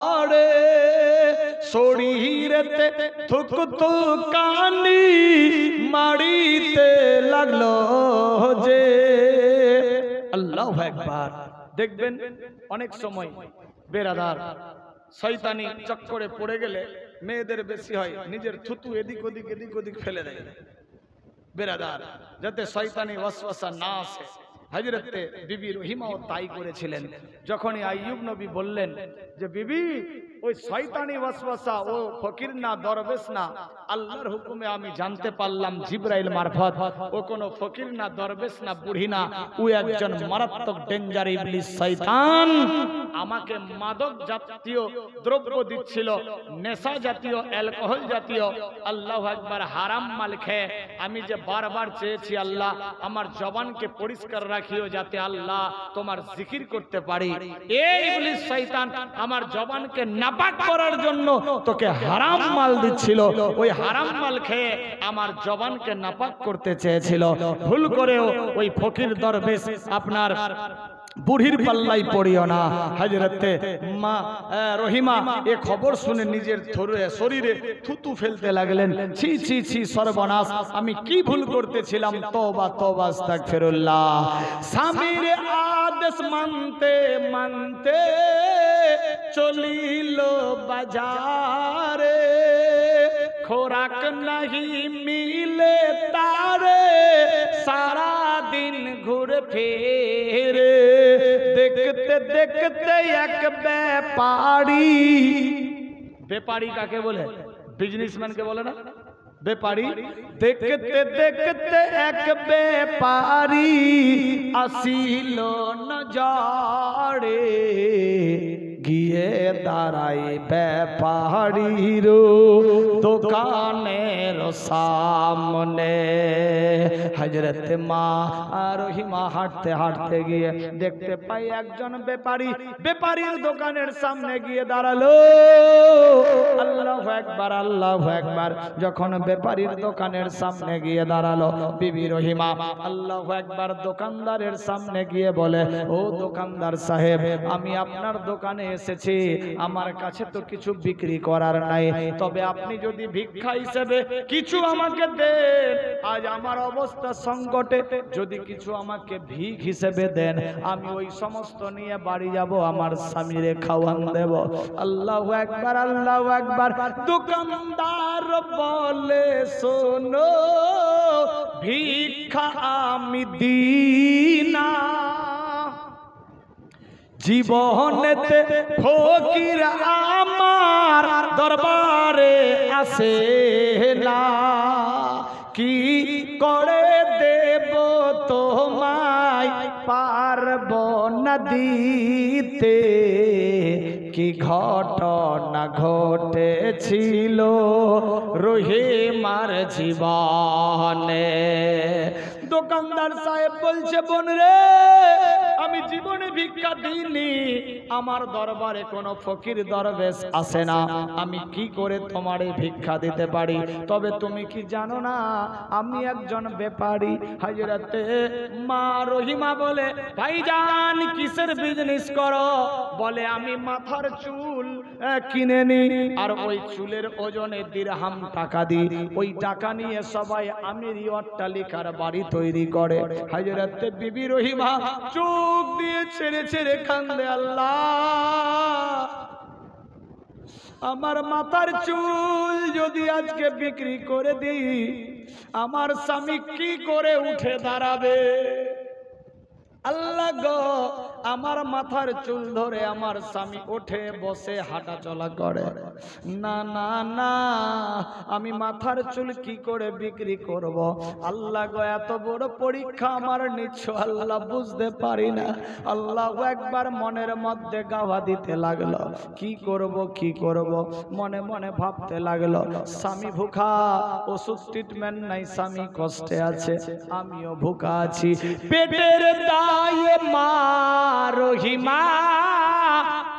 আরে শরীরেতে থুকথুকানি মারিতে লাগলো যে। আল্লাহু আকবার। দেখবেন অনেক সময় বেরাদার শয়তানি চক্করে পড়ে গেলে মেয়েদের বেশি হয় নিজের থুতু এদিক ওদিক ফেলে দেয় বেরাদার, যাতে শয়তানি ওয়াসওয়াসা না আসে। হযরতে বিবি রহিমাও তাই করেছিলেন। যখনই আইয়ুব নবী বললেন যে বিবি ওই শয়তানি ওয়াসওয়াসা ও ফকির না দরবেশ না, আল্লাহর হুকুমে আমি জানতে পারলাম জিবরাইল মারফত ও কোন ফকির না দরবেশ না বুড়ি না, ও একজন মারাত্মক ডেঞ্জার ইবলিস শয়তান। আমাকে মাদক জাতীয় দ্রব্য দিচ্ছিল, নেশা জাতীয়, অ্যালকোহল জাতীয়, আল্লাহু আকবার, হারাম মাল খেয়ে আমি যে বারবার চেয়েছি আল্লাহ আমার জবানকে পরিষ্কার রাখিও যাতে আল্লাহ তোমার জিকির করতে পারি। এই ইবলিস শয়তান আমার জবানকে নাপাক করার জন্য তোকে হারাম মাল দিচ্ছিল, ওই হারাম মাল খেয়ে আমার জবানকে নাপাক করতে চেয়েছিল। ভুল করেও ওই ফকির দরবেশ আপনার বুড়ির পাল্লাই পড়িও না। হযরতে মা রহিমা এ খবর শুনে নিজের শরীরে থুতু ফেলতে লাগলেন। ছি ছি ছি, সর্বনাশ, আমি কি ভুল করতেছিলাম। তওবা তওবা, আস্তাগফিরুল্লাহ। স্বামীর আদেশ মানতে মানতে চলিল বাজারে, খোরাক নাহি মিলে তারে, সারা দিন ঘুরে ফেরে। দেখতে দেখতে এক ব্যাপারী, ব্যাপারী কাকে বলে? বিজনেসম্যানকে বলে না ব্যাপারী। দেখতে দেখতে এক ব্যাপারী আসিল নজরে, গিয়ে দাঁড়াই ব্যাপারীর দোকানের সামনে। হযরত মা রহিমা হাঁটতে হাঁটতে গিয়ে দেখতে পাই একজন ব্যাপারী ব্যাপারীর দোকানের সামনে গিয়ে দাঁড়ালো। আল্লাহু আকবার, আল্লাহু আকবার। যখন ব্যাপারীর দোকানের সামনে গিয়ে দাঁড়ালো, বিবি রহিমা আল্লাহু আকবার দোকানদারের সামনে গিয়ে বলে, ও দোকানদার সাহেব, আমি আপনার দোকানে এসেছি, আমার কাছে তো কিছু বিক্রি করার নাই, তবে আপনি যদি ভিক্ষা হিসেবে কিছু আমাকে দেন, আজ আমার অবস্থা সংকটে, যদি কিছু আমাকে ভিক হিসেবে দেন, আমি ওই সমস্ত নিয়ে বাড়ি যাব, আমার স্বামীরে খাওয়ান দেব। আল্লাহু আকবার, আল্লাহু আকবার। দোকানদার বলে, শোনো, ভিক্ষা আমি দিনা, জীবনেতে ফকির আমার দরবারে আসে না, কি করে দেব তোমায় পারব না দিতে, কি ঘটনা ঘটেছিল রহিমার জীবনে। দোকানদার সাহেব বলছে, বোন রে, আমি জীবনে ভিক্ষা দিইনি, আমার দরবারে কোনো ফকির দরবেশ আসে না, আমি কি করে তোমারে ভিক্ষা দিতে পারি? তবে তুমি কি জানো না আমি একজন ব্যাপারী? হযরতে মা রহিমা বলে, ভাইজান কিসের বিজনেস করো? বলে, আমি মাথার চুল কিনে নি, আর ওই চুলের ওজনে দিরহাম টাকা দিই, ওই টাকা নিয়ে সবাই আমিরি অট্টালিকার বাড়ি তৈরি করে। হযরতে বিবি রহিমা চোখ দিয়ে ছেড়ে ছেড়ে কান্দে, আল্লাহ, আমার মাথার চুল যদি আজকে বিক্রি করে দিই, আমার স্বামী কি করে উঠে দাঁড়াবে? আল্লাহ গো, আমার মাথার চুল ধরে আমার স্বামী ওঠে বসে হাঁটা চলা করে, না না না, আমি মাথার চুল কি করে বিক্রি করব? আল্লাহ গো, এত বড় পরীক্ষা আমার নিচ্ছ, আল্লাহ বুঝতে পারি না। আল্লাহু আকবার। মনের মধ্যে গাওয়া দিতে লাগলো, কি করব কি করব, মনে মনে ভাবতে লাগলো, স্বামী ভুখা, ওষুধ ট্রিটমেন্ট নাই, স্বামী কষ্টে আছে, আমিও ভুখা আছি, পেটের দায়ে মা রহিমা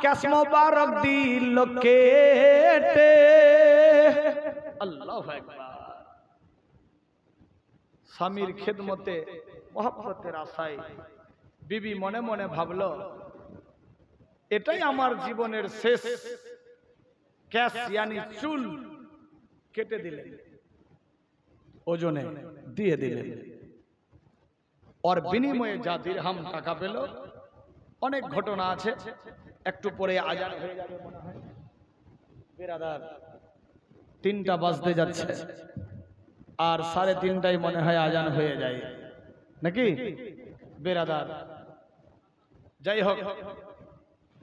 ক্যাশ মোবারক দিল কেটে। আল্লাহু আকবার। স্বামীর খেদমতে মহব্বতের আশায় বিবি মনে মনে ভাবলো, এটাই আমার জীবনের শেষ ক্যাশ, यानी চুল কেটে দিলেন, ওজনে দিয়ে দিলেন, और বিনিময়ে যা দিরহাম টাকা পেল। অনেক ঘটনা আছে, একটু পরে আজান হয়ে যাবে মনে হয়। বিরাদার 3টা বাজতে যাচ্ছে, আর 3:30টায় মনে হয় আজান হয়ে যায় নাকি বিরাদার? যাই হোক,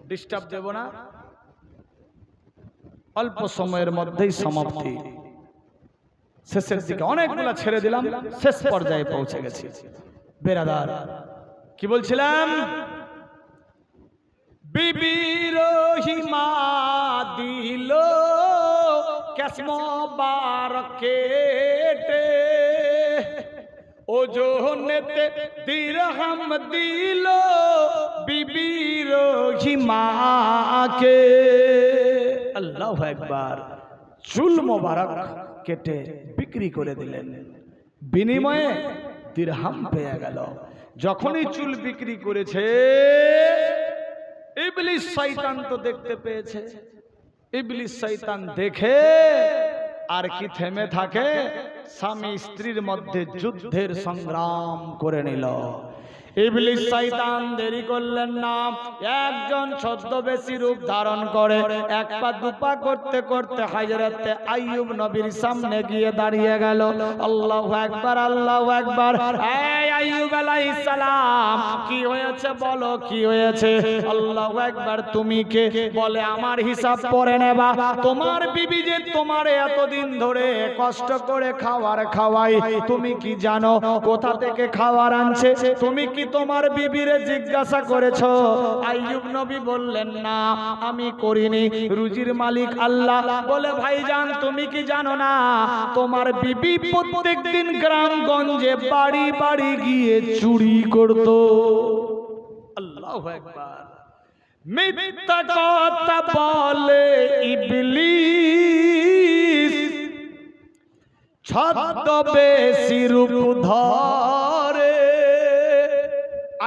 ডিস্টার্ব দেব না, অল্প সময়ের মধ্যেই সমাপ্তি, শেষের দিকে অনেকগুলা ছেড়ে দিলাম, শেষ পর্যায়ে পৌঁছে গেছি। বিরাদার কি বলছিলাম? বিবি রহিমা দিল ক্যাশ মোবারক কেটে, ওজনেতে দিরহাম দিল বিবি রহিমাকে। আল্লাহু আকবার। চুল মোবারক কেটে বিক্রি করে দিলেন, বিনিময়ে দিরহাম পেয়ে গেল। যখনই চুল বিক্রি করেছে, ইবলিস শয়তান তো দেখতে পেয়েছে। ইবলিস শয়তান দেখে আর কি থেমে থাকে, স্বামী স্ত্রীর মধ্যে যুদ্ধের সংগ্রাম করে নিল। ইবলিস শয়তান দেরি করলেন না, একজন ছদ্মবেশী রূপ ধারণ করে এক পা দুপা করতে করতে হযরত আইয়ুব নবীর সামনে গিয়ে দাঁড়িয়ে গেল। আল্লাহু আকবার, আল্লাহু আকবার। এই আইয়ুব আলাইহিস সালাম, কি হয়েছে বলো, কি হয়েছে? আল্লাহু আকবার। তুমি কে? বলে আমার হিসাব পরে নেবা। তোমার বিবি যে তোমার এতদিন ধরে কষ্ট করে খাবার খাওয়াই, তুমি কি জানো কোথা থেকে খাবার আনছে? তুমি কি তোমার বিবিরে জিজ্ঞাসা করেছো? আইয়ুব নবী বললেন না, আমি করিনি, রুজির মালিক আল্লাহ। বলে ভাইজান তুমি কি জানো না, তোমার বিবি প্রত্যেকদিন গ্রামগঞ্জে বাড়ি বাড়ি গিয়ে চুরি করত। আল্লাহু আকবার। মিথ্যা কথা বলে ইবলিস, ছদ্মবেশী রূপ ধরে।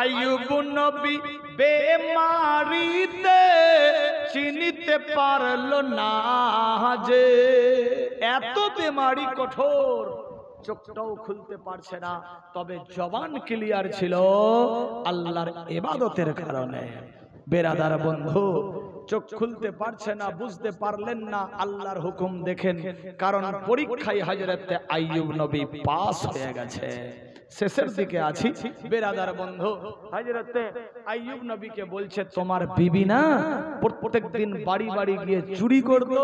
আইয়ুব নবী বেমারিতে চিনিতে পারলো না যে এত বেমারি কঠোর, চোখটাও খুলতে পারছে না, তবে জবান ক্লিয়ার ছিল আল্লাহর ইবাদতের কারণে। বেরাদার বন্ধু, চোখ খুলতে পারছে না, বুঝতে পারলেন না, আল্লাহর হুকুম দেখেন, কারণ পরীক্ষায় হযরত আইয়ুব নবী পাস হয়ে গেছে। শেষের দিকে আছি বেরাদার বন্ধু। হযরত আইয়ুব নবীকে বলছে তোমার বিবি না প্রত্যেকদিন বাড়ি বাড়ি গিয়ে চুরি করত,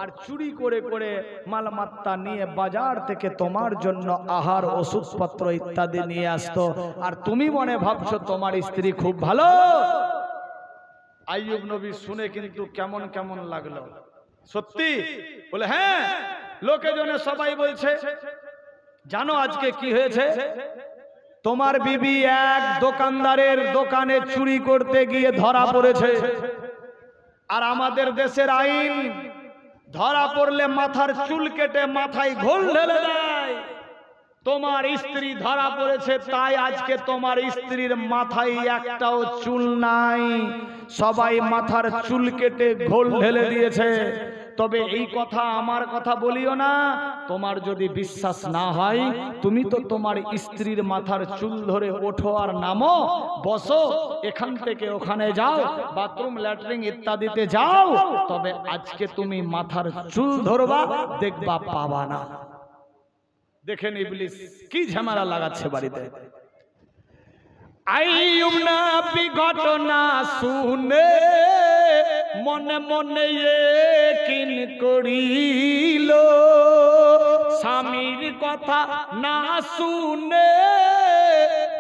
আর চুরি করে করে মালমাত্তা নিয়ে বাজার থেকে তোমার জন্য আহার ওষুধপত্র ইত্যাদি নিয়ে আসতো, আর তুমি মনে ভাবছো তোমার স্ত্রী খুব ভালো। আইয়ুব নবী শুনে কিন্তু কেমন কেমন লাগলো। সত্যি? বলে হ্যাঁ, লোকেজনে সবাই বলছে। জানো আজকে কি হয়েছে? তোমার বিবি এক দোকানদারের দোকানে চুরি করতে গিয়ে ধরা পড়েছে, আর আমাদের দেশের আইন ধরা পড়লে মাথার চুল কেটে মাথায় ঘোল ঢেলে দেয়। তোমার স্ত্রী ধরা পড়েছে, তাই আজকে তোমার স্ত্রীর মাথায় একটাও চুল নাই, সবাই মাথার চুল কেটে ঘোল ঢেলে দিয়েছে। তবে এই কথা আমার কথা বলিও না, তোমার যদি বিশ্বাস না হয় তুমি তো তোমার স্ত্রীর মাথার চুল ধরে ওঠো আর নামো, বসো, এখান থেকে ওখানে যাও, বাথরুম ল্যাট্রিন ইত্যাদিতে যাও, তবে আজকে তুমি মাথার চুল ধরবা, দেখবা পাবা না। দেখেন ইবলিস কি ঝামেলা লাগাচ্ছে বাড়িতে। আইয়ুব নবী ঘটনা শুনে মনে মনে ইয়াকিন করিল, স্বামীর কথা না শুনে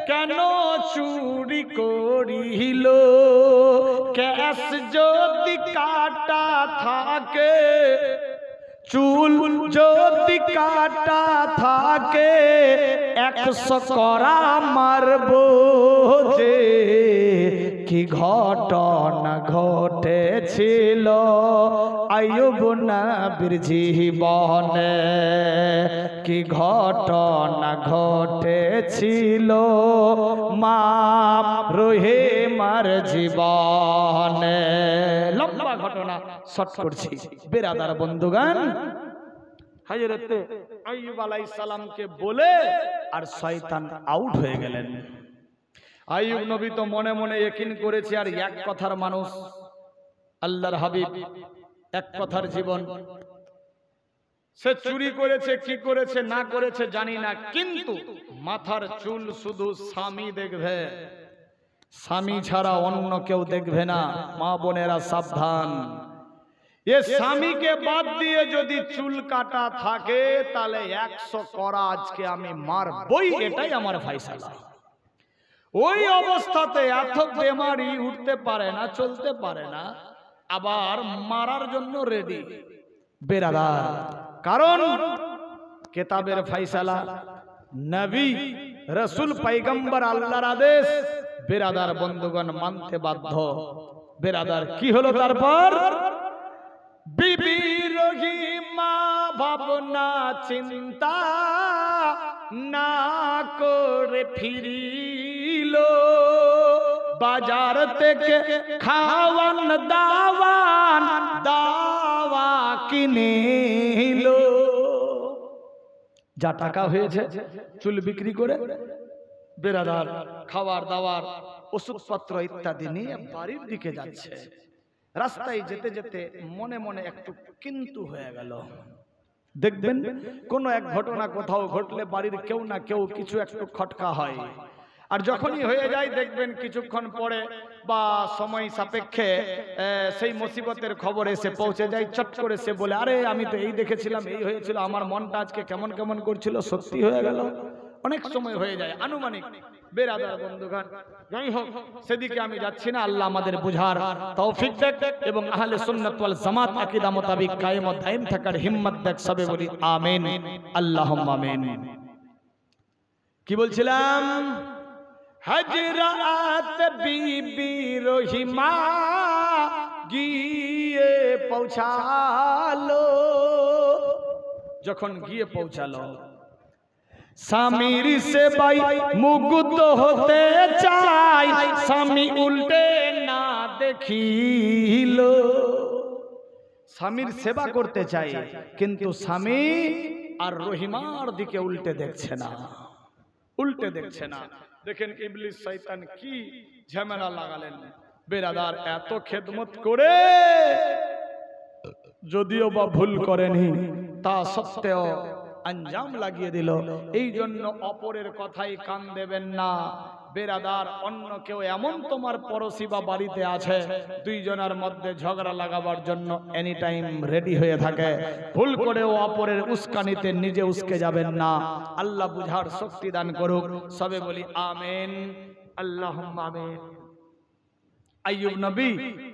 কেন চুরি করিল। ক্যাশ যদি কাটা থাকে, চুল যদি কাটা থাকে, 100 করা মারব যে। কি ঘটনা ঘটেছিল আইয়ুব নবীর জীবনে কি ঘটনা ঘটেছিল মা রহিমার জীবনে। লম্বা ঘটনা শর্ট করছি বেরাদার বন্ধুগণ। হযরত আইয়ুব আলাইহিস সালামকে বলে আর শয়তান আউট হয়ে গেলেন। আইয়ুব নবী তো মনে মনে ইয়াকিন করেছে আর এক কথার মানুষ, আল্লাহর হাবিব এক কথার জীবন। সে চুরি করেছে কি করেছে না করেছে জানি না, কিন্তু মাথার চুল শুধু স্বামী দেখবে, স্বামী ছাড়া অন্য কেউ দেখবে না। মা বোনেরা সাবধান, এ স্বামীকে বাদ দিয়ে যদি চুল কাটা থাকে তাহলে 100 করা আজকে আমি মারবই, এটাই আমার ফয়সালা। ওই অবস্থাতে এত বেমারি, উঠতে পারে না, চলতে পারে না, আবার মারার জন্য রেডি বেরাদার। কারণ কিতাবের ফয়সালা, নবী রাসূল পয়গম্বর আল্লাহর আদেশ বেরাদার বন্ধুগণ মানতে বাধ্য। বেরাদার কি হলো তারপর? বিবি রহিমা ভাবনা চিন্তা না করে ফিরিল, বাজার থেকে খাওয়ান দাওয়া কিনিল। যা টাকা হয়েছে চুল বিক্রি করে বেরাদার খাবার দাবার ওষুধপত্র ইত্যাদি নিয়ে বাড়ির দিকে যাচ্ছে। রাস্তায় যেতে যেতে মনে মনে একটু কিন্তু হয়ে গেল। দেখবেন কোন এক ঘটনা কোথাও ঘটলে বাড়ির কেউ না কেউ কিছু একটু খটকা হয়, আর যখনই হয়ে যায় দেখবেন কিছুক্ষণ পরে বা সময় সাপেক্ষে সেই মুসিবতের খবর এসে পৌঁছে যায়। চট করে সে বলে, আরে আমি তো এই দেখেছিলাম, এই হয়েছিল, আমার মনটা আজকে কেমন কেমন করছিল, সত্যি হয়ে গেল। অনেক সময় হয়ে যায় আনুমানিক বেরাদার বন্ধুগণ। যাই হোক, সেদিকে আমি যাচ্ছি না। আল্লাহ আমাদের বুঝার তৌফিক দেখ এবং আহলে সুন্নাত ওয়াল জামাত আকীদা মোতাবেক কায়েম ও দায়েম থাকার হিম্মত দেখ। সবে বলি আমিন, আল্লাহুম্মা আমিন। কি বলছিলাম? হযরত বিবি রহিমা গিয়ে পৌঁছালো। যখন গিয়ে পৌঁছালো, স্বামীর সেবায় মুগ্ধ হতে চাই, স্বামী উল্টে না দেখিল। স্বামীর সেবা করতে চাই, কিন্তু স্বামী আর রহিমার দিকে উল্টে দেখছে না, উল্টে দেখছে না। দেখেন ইবলিস শয়তান কি ঝামেলা লাগালেন বেরাদার। এত খেদমত করে যদিও বা ভুল করেনি, তা সত্ত্বেও আঞ্জাম লাগিয়ে দিল। এই জন্য অপরের কথাই কান দেবেন না বেরাদার। অন্য কেউ এমন তোমার পড়োশি বা বাড়িতে আছে, দুইজনের মধ্যে ঝগড়া লাগাবার জন্য এনি টাইম রেডি হয়ে থাকে। ভুল করেও অপরের উস্কানিতে নিজে উস্কে যাবেন না। আল্লাহ বুঝার শক্তি দান করুক। সবে বলি আমিন, আল্লাহুম্মা আমিন। আইয়ুব নবী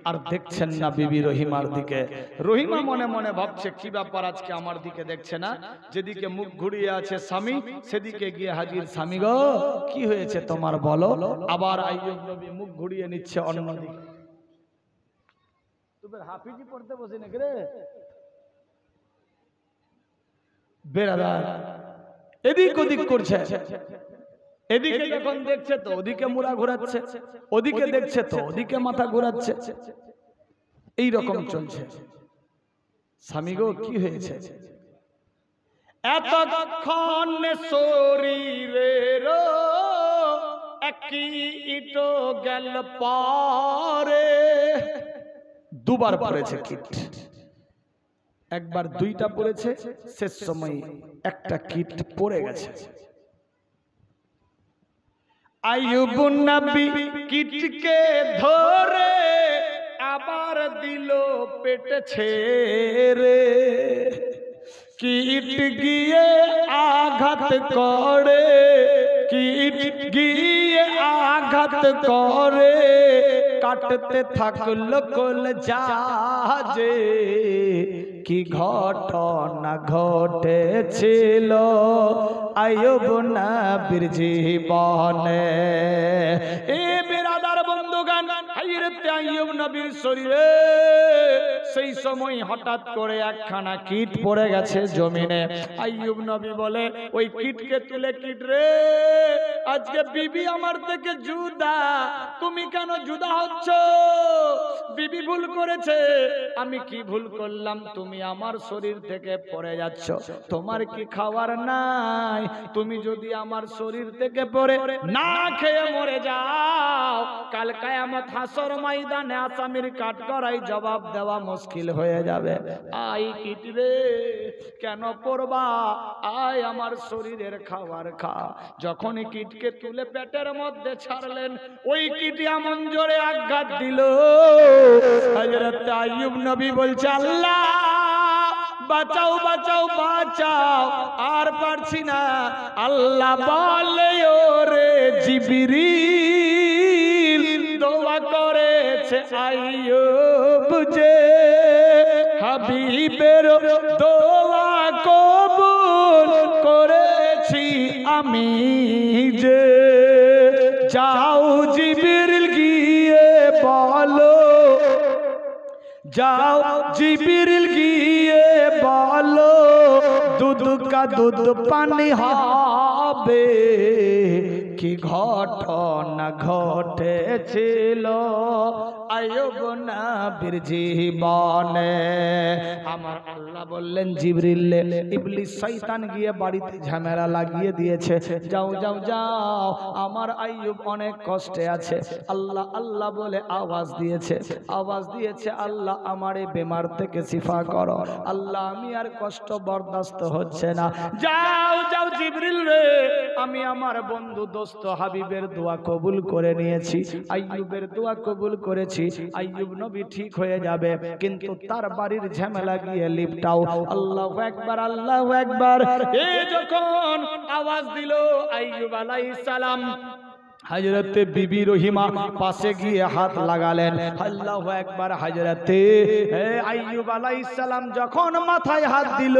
আর দেখছেন না বিবি রহিমার দিকে। রহিমা মনে মনে ভাবছে, কি ব্যাপার আজকে আমার দিকে দেখছে না? যেদিকে মুখ ঘুরিয়ে আছে স্বামী, সেদিকে গিয়ে হাজির। স্বামী গো, কি হয়েছে তোমার বলো? আবার আইয়ুব নবী মুখ ঘুরিয়ে নিচ্ছে অন্যদিকে। তুমি হাফিজি পড়তে বসে নাকি রে বেরাদার? এদিক ওদিক করছে। এদিকে যখন দেখছে তো ওদিকে মুড়া ঘোরাচ্ছে, ওদিকে দেখছে তো ওদিকে মাথা ঘোরাচ্ছে। এই রকম চলছে। স্বামী গো, কি হয়েছে? এতক্ষণ শরীরের একই ইটো গেল পরে। দুবার পড়েছে কিট, একবার দুইটা পড়েছে, শেষ সময় একটা কিট পড়ে গেছে। আইয়ুব নবী কিটকে ধরে আবার দিল পেটে ছেড়ে। কিট গিয়ে আঘাত করে, কিট গিয়ে আঘাত করে, কাটতে থাকলো কলজাজে। কি ঘটনা ঘটেছিল আইয়ুব নবীর জীবনে। এ বিরাদার বন্ধুগণ, হযরত আইয়ুব নবীর শরীরে সেই সময় হঠাৎ করে একখানা কীট পড়ে গেছে জমিনে। আইয়ুব নবী বলে, ওই কীটকে তুলে, কীট রে, আজকে বিবি আমার থেকে জুদা, তুমি কেন জুদা হচ্ছ? বিবি ভুল করেছে, আমি কি ভুল করলাম? তুমি আমার শরীর থেকে পড়ে যাচ্ছ, তোমার কি খাওয়ার নাই? তুমি যদি আমার শরীর থেকে পড়ে না খেয়ে মরে যাও, কাল কিয়ামত হাসর ময়দানে আসামির কাঠগড়ায় জবাব দেওয়া মুশকিল হয়ে যাবে। আই কীট রে, কেন পড়বা? আয় আমার শরীরের খাবার খা। যখন কীটকে তুলে পেটের মধ্যে ছাড়লেন, ওই কীট এমন জোরে আঘাত দিল, হযরত আইয়ুব নবী বলছে, আল্লাহ বাঁচাও বাঁচাও বাঁচাও, আর পারছি না। আল্লাহ বলে, ওরে জিবরিল দোয়া করেছে আইয়ুব যে, হাবিবের দোয়া কবুল করেছি আমি যে। যাও জিবরিল গিয়ে বলো, যাও জিবরিল গিয়ে বলো, দুধ কা দুধ পানি হবে। কি ঘটনা ঘটেছিল আইয়ুব নবীর জীবনে। আমার আল্লাহ বললেন, জিবরিল, ইবলিস শয়তান গিয়ে বাড়িতে ঝামেলা লাগিয়ে দিয়েছে, যাও যাও যাও, আমার আইয়ুব অনেক কষ্টে আছে। আল্লাহ আল্লাহ বলে আওয়াজ দিয়েছে, আওয়াজ দিয়েছে, আল্লাহ আমার এই বেমার থেকে শিফা করো। আল্লাহ আমি আর কষ্ট বরদাস্ত হচ্ছে না। যাও যাও জিবরিল রে, আমি আমার বন্ধু দোস্ত হাবিবের দোয়া কবুল করে নিয়েছি, আইয়ুবের দোয়া কবুল করেছি, আইয়ুব নবী ঠিক হয়ে যাবে। কিন্তু তার বাড়ির ঝামেলা গিয়ে লিপটাও। আল্লাহু আকবার, আল্লাহু আকবার। এই যখন আওয়াজ দিল আইয়ুব আলাইহিস সালাম, হযরতে বিবি রহিমা পাশে গিয়ে হাত লাগালেন। আল্লাহু আকবার। হযরতে আইয়ুব আলাইহিস সালাম যখন মাথায় হাত দিল,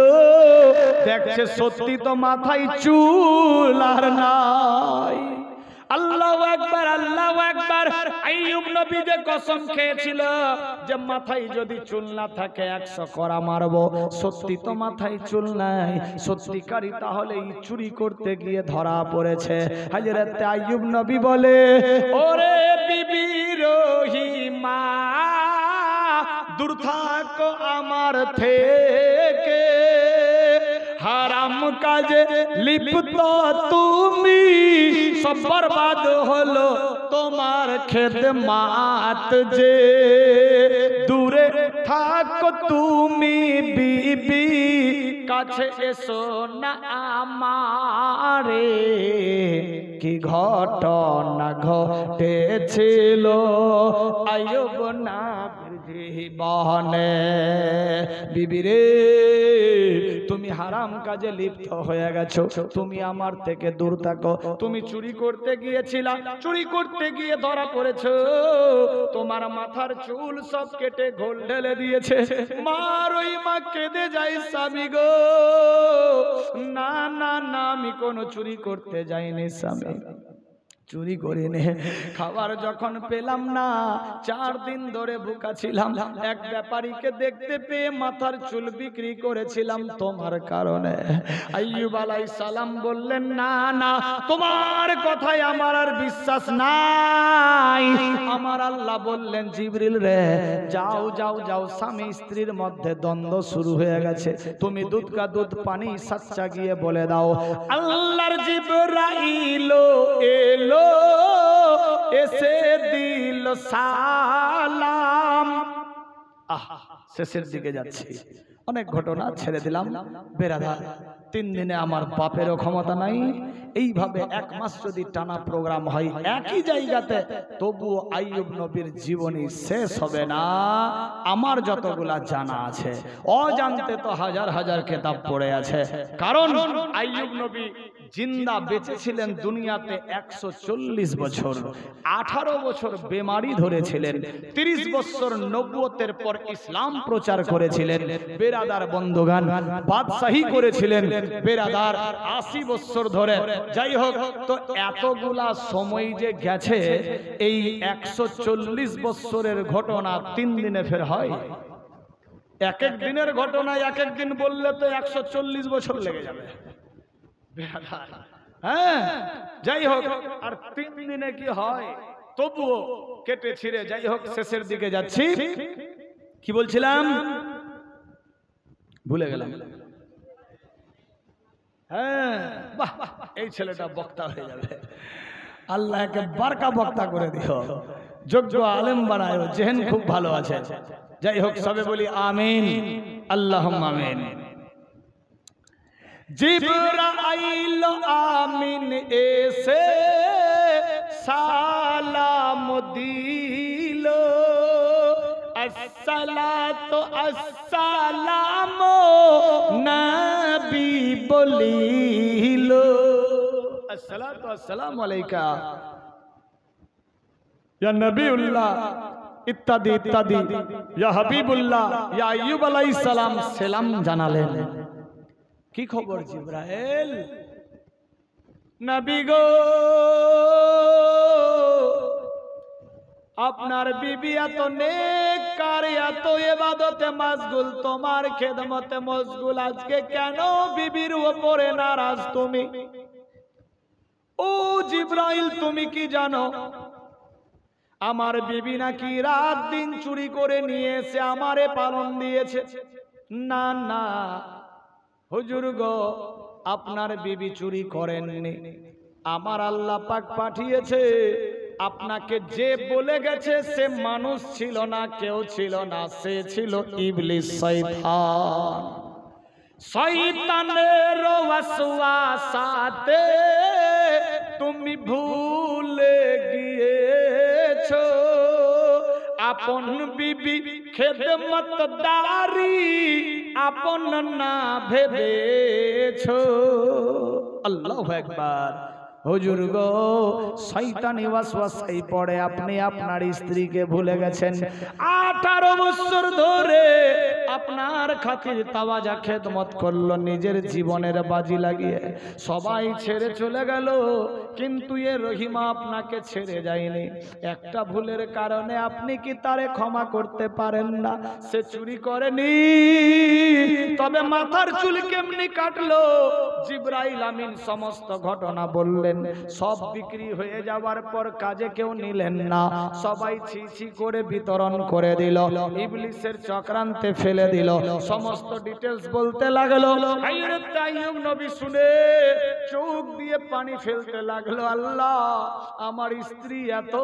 দেখছে সত্যি তো মাথায় চুল আর নাই। আল্লাহু আকবার, আল্লাহু আকবার। আইয়ুব নবী যে কসম খেয়েছিল যে মাথায় যদি চুল না থাকে 100 করা মারবো, সত্যি তো মাথায় চুল নাই। সত্যিকারই তাহলে এই চুরি করতে গিয়ে ধরা পড়েছে। হযরত আইয়ুব নবী বলে, ওরে বিবি রহিমা, দূর থাকো আমার থেকে, হারাম কাজে লিপ্ত তুমি, সব বরবাদ হলো তোমার খেদমাত যে। দূরে থাকো তুমি বিবি, কাছে এসো না আমারে। কি ঘটনা ঘটেছিল আইয়ুব নবীর জীবনে। বিবি রে, তুমি হারাম কাজে লিপ্ত হয়ে গেছো, তুমি আমার থেকে দূর থাকো। তুমি চুরি করতে গিয়েছিলা, চুরি করতে গিয়ে ধরা পড়েছো, তোমার মাথার চুল সব কেটে ঘোল ঢেলে দিয়েছে। মার ওই মা কেঁদে যাই, স্বামী গো, না না না, আমি কোনো চুরি করতে যাইনি স্বামী, চুরি করে নে। খাবার যখন পেলাম না, 4 দিন ধরে ভুকা ছিলাম। এক ব্যাপারীকে দেখতে পেয়ে মাথার চুল বিক্রি করেছিলাম তোমার কারণে। আইয়ুব আলাইহিস সালাম বললেন, না না, তোমার কথায় আমার আর বিশ্বাস নাই। আমার আল্লাহ বললেন, জিবরিল রে, যাও যাও যাও, স্বামী স্ত্রীর মধ্যে দ্বন্দ্ব শুরু হয়ে গেছে, তুমি দুধ কা দুধ পানি সাচ্চা গিয়ে বলে দাও। আল্লাহর জিবরাইল এলো, এসে দিল সালাম। শেষের দিকে যাচ্ছি, অনেক ঘটনা ছেড়ে দিলাম। বেরাদার, 3 দিনে আমার বাপেরও ক্ষমতা নাই। এইভাবে 1 মাস যদি টানা প্রোগ্রাম হয় একই জায়গাতে, তবুও আইয়ুব নবীর জীবনী শেষ হবে না। আমার যতগুলা জানা আছে, অজান্তে তো হাজার হাজার কিতাব পড়ে আছে। কারণ আইয়ুব নবী জিন্দা বেঁচে ছিলেন দুনিয়াতে 140 বছর, 18 বছর বেমারি ধরেছিলেন, 30 বছর নবুয়তের পর ইসলাম প্রচার করেছিলেন। বেরাদার বন্ধুগান, বাদশাহী করেছিলেন বেরাদার 80 বছর ধরে। যাই হোক, তো এতগুলা সময় যে গেছে, এই 140 বছরের ঘটনা 3 দিনে ফের হয়? এক এক দিনের ঘটনা এক এক দিন বললে তো 140 বছর লেগে যাবে। হ্যাঁ, যাই হোক, আর 3 দিনে কি হয় তবুও কেটে ছিঁড়ে, যাই হোক শেষের দিকে যাচ্ছি। কি বলছিলাম ভুলে গেলাম। হ্যাঁ, বাহ, এই ছেলেটা বক্তা হয়ে যাবে, আল্লাহকে বারকা বক্তা করে দিও, যোগ্য আলেম বানায়, জেহেন খুব ভালো আছে। যাই হোক, সবে বলি আমিন, আল্লাহুম্মা আমিন। জিবরাইল আমিন এসে সালাম দিল, আসসালাতু আসসালামু নবী বলিল, আসসালাতু আসসালামু আলাইকা ইয়া নবিউল্লাহ ইত্যাদি ইত্যাদি, ইয়া হাবিবুল্লাহ, ইয়া আইয়ুব আলাইহিস সালাম সালাম জানালেন। কি খবর জিবরাইল? নবী গো, আপনার বিবি এত নেককার, এত ইবাদতে মশগুল, তোমার খেদমতে মশগুল, আজকে কেন বিবির উপরে নারাজ তুমি? ও জিবরাইল, তুমি কি জানো আমার বিবি নাকি রাত দিন চুরি করে নিয়ে এসে আমারে পালন দিয়েছে? না না হুজুর গো, আপনার বিবি চুরি করেননি, আমার আল্লাহ পাক পাঠিয়েছে। আপনাকে যে বলে গেছে সে মানুষ ছিল না, কেউ ছিল না, সে ছিল ইবলিস, শয়তান। শয়তানের ওয়াসওয়াসাতে তুমি ভুলে গিয়েছো আপন বিবি খেদমতদারি আপন না ভেবেছো। আল্লাহু আকবার। হুজুর গো, শয়তানি ওয়াসওয়াসায় পড়ে আপনি আপনার স্ত্রীকে ভুলে গেছেন। 18 বছর ধরে আপনার খাতির তাওয়াজা খেদমত করলো, নিজের জীবনের বাজি লাগিয়ে সবাই ছেড়ে চলে গেল, কিন্তু এ রহিমা আপনাকে ছেড়ে যায়নি। একটা ভুলের কারণে আপনি কি তারে ক্ষমা করতে পারেন না? সে চুরি করেনি, তবে মাথার চুল কেমনি কাটলো? জিবরাইল আমিন সমস্ত ঘটনা বললেন। সব বিক্রি হয়ে যাওয়ার পর কাজে কেউ নিলেন না, সবাই ছি ছি করে বিতরণ করে দিল, ইবলিসের চক্রান্তে ফেলে দিল। সমস্ত ডিটেইলস বলতে লাগলো। হযরত আইয়ুব নবী শুনে চোখ দিয়ে পানি ফেলতে লাগলো। আল্লাহ, আমার স্ত্রী এত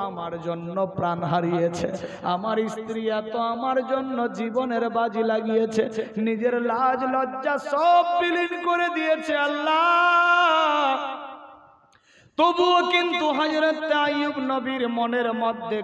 আমার জন্য প্রাণ হারিয়েছে, আমার স্ত্রী এত আমার জন্য জীবনের বাজি লাগিয়েছে, নিজের লাজ লজ্জা সব বিলীন করে দিয়েছে আল্লাহ, তবুও কিন্তু হযরত আইয়ুব নবীর মনের মধ্যে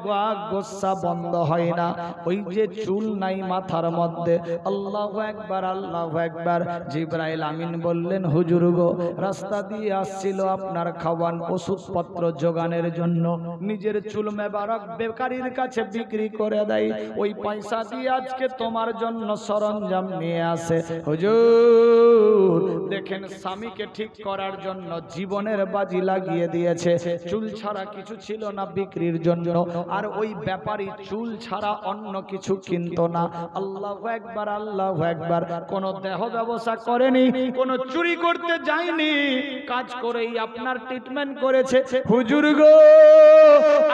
গোসা বন্ধ হয় না। ওই যে চুল নাই মাথার মধ্যে। আল্লাহু আকবার, আল্লাহু আকবার। জিবরাইল আমিন বললেন, হুজুর গো, রাস্তা দিয়ে আসছিল আপনার খাওয়ান ওষুধপত্র জোগানের জন্য, নিজের চুল মেবারক বেকারির কাছে বিক্রি করে দেয়, ওই পয়সা দিয়ে আজকে তোমার জন্য সরঞ্জাম নিয়ে আসে। হুজুর দেখেন, স্বামীকে ঠিক করার জন্য জীবনের বাজি লাগিয়ে দিয়েছে, চুল ছাড়া কিছু ছিল না বিক্রির জন্য, আর ওই ব্যাপারী চুল ছাড়া অন্য কিছু কিনতো না। আল্লাহু আকবার, আল্লাহু আকবার। কোন দেহ ব্যবসা করেনি, কোন চুরি করতে যায়নি, কাজ করেই আপনার ট্রিটমেন্ট করেছে। হুজুর গো,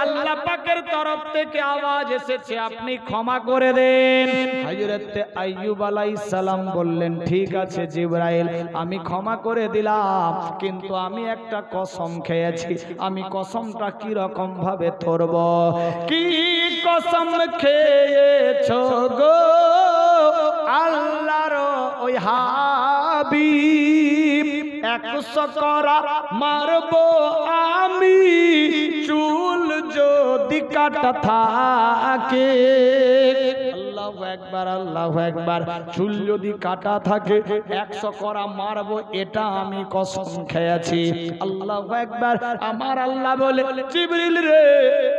আল্লাহ পাকের তরফ থেকে আওয়াজ এসেছে, আপনি ক্ষমা করে দেন। হযরত আইয়ুব আলাইহিস সালাম বললেন, ঠিক আছে জিবরাইল, আমি ক্ষমা করে দিলাম, কিন্তু আমি একটা কসম খেয়েছি। আমি কসমটা কি রকম ভাবে ধরব? কি কসম খেয়েছো গো আল্লাহর ওই হাবিব? 100 করা মারবো আমি, চুল যদি কাটা থাকে। আল্লাহু আকবার, আল্লাহু আকবার। চুল যদি কাটা থাকে 100 করা মারবো, এটা আমি কসম খেয়েছি। আল্লাহু আকবার। আমার আল্লাহ বলে, জিবরিল রে,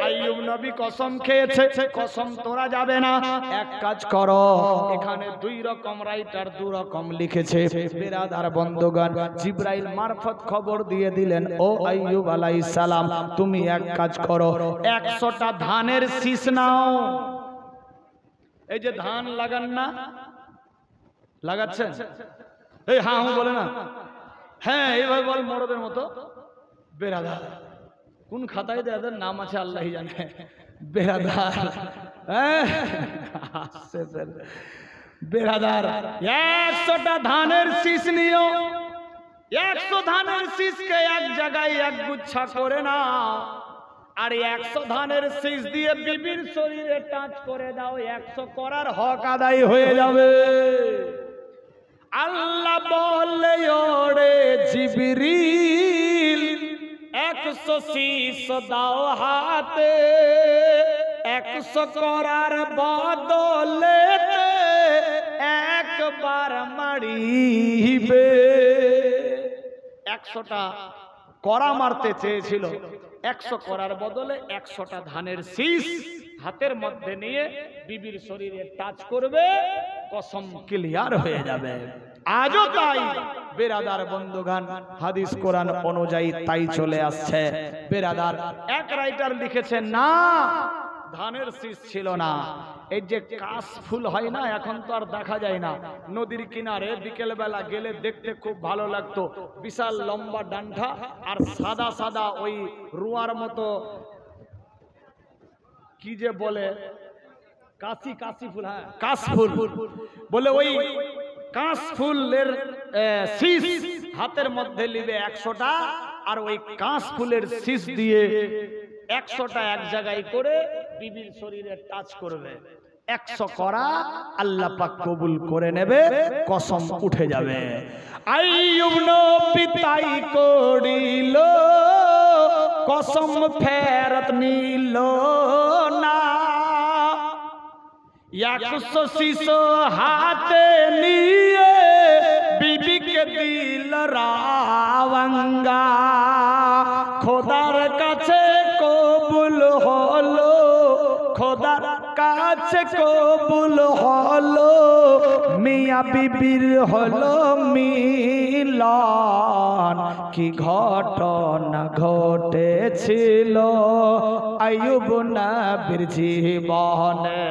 আইয়ুব নবী কসম খেয়েছে, কসম তোরা যাবে না। এক কাজ করো, এখানে 2 রকম রাইটার 2 রকম লিখেছে। বিরাদার বন্ধুগণ, জিবরাইল মারফত খবর দিয়ে দিলেন, ও আইয়ুব আলাইহিস সালাম, তুমি এক কাজ করো, 100টা ধানের শীষ নাও। এই যে ধান লাগান না, লাগাচ্ছেন? এই হ্যাঁ হুঁ বলে না, হ্যাঁ এইভাবে বল মরদের মতো। বেরাদার কোন খাতায় এদের নাম আছে আল্লাহই জানে। বেরাদার, বেরাদার 100টা ধানের শীষ নিও, 100 ধানের শীষকে এক জায়গায় এক গুচ্ছা করে নাও, আর 100 ধানের শীষ দিয়ে বিবির শরীরে টাচ করে দাও, 100 করার হক আদায় হয়ে যাবে। আল্লাহ বলে ওরে জিবরিল 100 শীষ দাও হাতে, 100 করার বদলে একবার মারিবে। 100টা করা মারতে চেয়েছিল, 100 করার বদলে 100টা ধানের শীষ হাতের মধ্যে নিয়ে বিবির শরীরে টাচ করবে, কসম ক্লিয়ার হয়ে যাবে। আজও তাই বেরাদার বন্ধুগান, হাদিস কোরআন অনুযায়ী তাই চলে আসছে। বেরাদার এক রাইটার লিখেছেন না ধানের শীষ ছিল না, এই যে কাশ ফুল হয় না, এখন তো আর দেখা যায় না, নদীর কিনারে বিকেল বেলা গেলে দেখতে খুব ভালো লাগতো, বিশাল লম্বা ডান্ডা আর সাদা সাদা ওই রুয়ার মতো কি যে বলে কাশি ফুল, হ্যাঁ কাশ ফুল বলে, ওই কাশ ফুলের শীষ হাতের মধ্যে নিবে 100টা, আর ওই কাশ ফুলের শীষ দিয়ে 100টা এক জায়গায় করে বিবির শরীরে টাচ করবে। 100 করা আল্লাহ পাক কবুল করে নেবে, কসম উঠে যাবে। আইয়ুব নবী তাই করিল, কসম ফেরত নিল না, 100 শীষ হাতে নিয়ে বিবিকে দিল রাওয়াঙ্গা, খোদার কাছে কবুল হলো, খোদার কাছে কবুল হলো, মিয়া বিবির হলো মিলন। কি ঘটনা ঘটেছিল আইয়ুব নবীর জীবনে,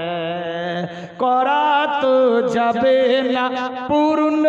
করা তো যাবে না পূর্ণ